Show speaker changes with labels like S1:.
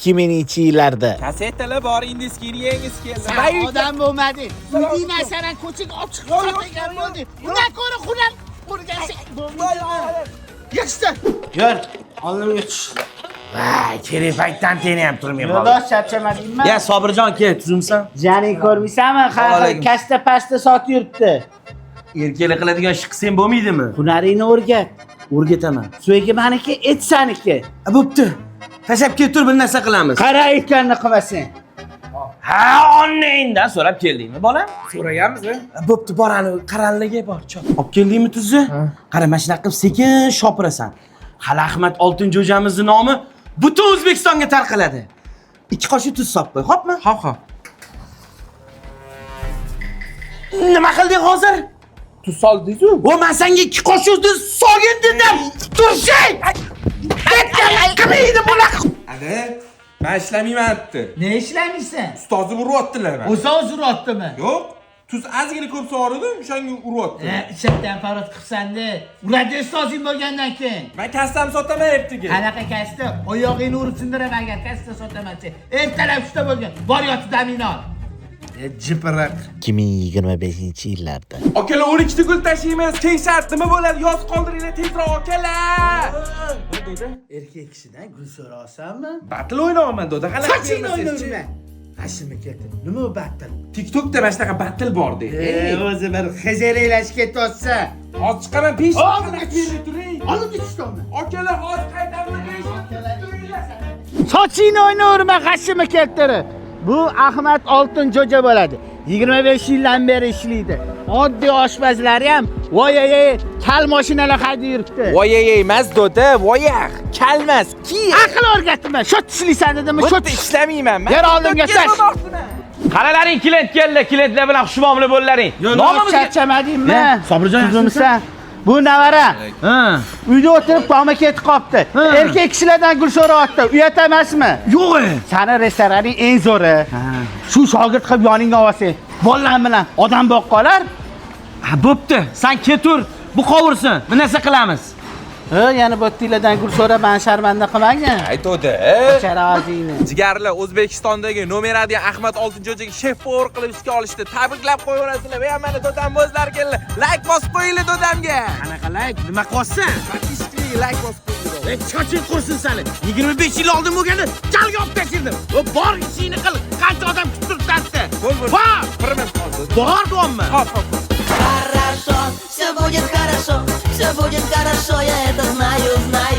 S1: 2000 yillarda.
S2: Kasetalar bor, indiskini yangiz keldi.
S3: Sen odam bo'lmading. Uydi masalan ko'chaga ochiq sotagan bo'ldi. Undan ko'ra xunam qurgansan. Yaxshi.
S1: Yur, oldimga tush.
S2: Vay, kerak paytdan teni ham turmay qoldi.
S3: Yo'ldosh charchamadingmi?
S2: Ya Sobirjon kel, tuzumsan.
S3: Janing ko'rmaysanmi? Har kasta pasta sotib yuribdi.
S2: Erkaklar qiladigan ish qilsang bo'lmaydimi?
S3: Hunaringni o'rgat.
S2: O'rgataman.
S3: So'ygi meniki, et saniki.
S2: Bo'pti. Tashlab ket tur, bir narsa qilamiz.
S3: Qara ekanni qilmasang.
S2: Ha, onnangdan so'rab keldingmi, bolam?
S4: So'raganmiz.
S2: Bo'pti, borani qaranliga bor, chop. Olib keldingmi tuzni? Qara, mana shunaqa qilib sekin shopirasan. Hali Ahmad Oltinjo'jamizning nomi butun O'zbekistonga tarqaladi. 2 qoshiq tuz solib qo'y, xo'pmi?
S4: Xo'p.
S2: Nima qilding hozir?
S4: Tuz soldingiz-ku.
S2: O men senga 2 qoshiq tuz solgin dedim. Turshing! Qilmaydi bunaqa.
S4: Ana, men ishlamayman debdi.
S3: Ne ishlamaysan?
S4: Ustozni uryaptilar.
S3: O'zi uryaptimi?
S4: Yo'q, tuz ozgina ko'p sog'irdim, o'shanga uryapti.
S3: Ishdan farot qilsanda, uradi ustozing bo'lgandan keyin.
S4: Men kastam sotaman debdi-ki.
S3: Qanaqa kasta? Oyog'ingni urib sindiraman agar kasta sotamanchi. Ertalab uchta bo'lgan. Bor yotib damin ol. Jipiroq.
S1: 2025 yillarda.
S4: Akalar 12 ta gul tashlaymiz. Keng shart nima bo'ladi? Yoz qoldiringlar tezroq akalar. Nima deydi?
S3: Erkak kishidan gul so'rasanmi?
S4: Battle o'ynayman doda. Hali
S3: Sochingni o'ynayman. Hashimga ketdi. Nima u battle?
S4: TikTokda mana shunaqa battle bor deydi.
S3: O'zi bir xizalaylashib ketyapsa.
S4: Hozir chiqaman 5
S3: Olib
S4: daqiqa turing.
S3: Olib ketishdi.
S4: Akalar hozir qaytaman.
S3: Sochingni o'ynayverma Hashimga ketdi. Bu Ahmad Oltinjo'ja bo'ladi. 25 yildan beri ishlaydi. Oddiy oshpazlari ham voyay kal mashinalar haydab yuribdi.
S2: Voyay emas doda, voyaq. Kalmas. Ki.
S3: Aql o'rgatma. Shot ishlaysan dedimi?
S2: Shot ishlamayman.
S3: Yer oldimga tash.
S5: Qaralaring, klient keldi. Klientlar bilan xushmuomala bo'llaring.
S3: Nomimiz charchamadingmi?
S5: Sobirjon
S3: Tuzumsan. Bu navara.
S5: Ha.
S3: Uyda o'tirib qolma ketib qopti. Erkak kishilardan gul so'rayapti. Uyat emasmi?
S5: Yo'q.
S3: Sani restoraning eng zo'ri. Shu shogird qilib yoningga olsang, bolalar bilan odam boqqanlar.
S5: Ha, bo'pti. Sen ketur. Bu qovursin. Bir narsa qilamiz.
S3: Yana bo'ttinglardan gul so'rab, men sharmanda qilmagin.
S4: Aytdi.
S3: Charazingni.
S4: Jigarlar O'zbekistondagi nomer 1 Ahmad Oltinjo'jaga shef povor qilib ishga olishdi. Tabriklab qo'yaverasizlar. Va mana dodam o'zlari keldi. Like bosib qo'yinglar dodamga.
S5: Qanaqa like? Nima qilyapsan?
S4: Ishli like bosib qo'yinglar.
S5: Choching qursin seni. 25 yil oldin bo'lganda jalga olib tashirdim. Va bor ishingni qil. Qancha odam kutib turibdi.
S4: Bor. Birimiz qoldi.
S5: Bormi?
S4: Hop.
S6: Хорошо, все будет хорошо, я это знаю, знаю.